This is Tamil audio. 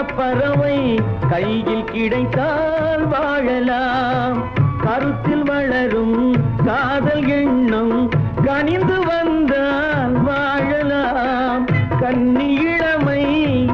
பறவை கையில் கிடைத்தால் வாழலாம். கருத்தில் வளரும் காதல் எண்ணம் கனிந்து வந்தால் வாழலாம். கன்னி இளமை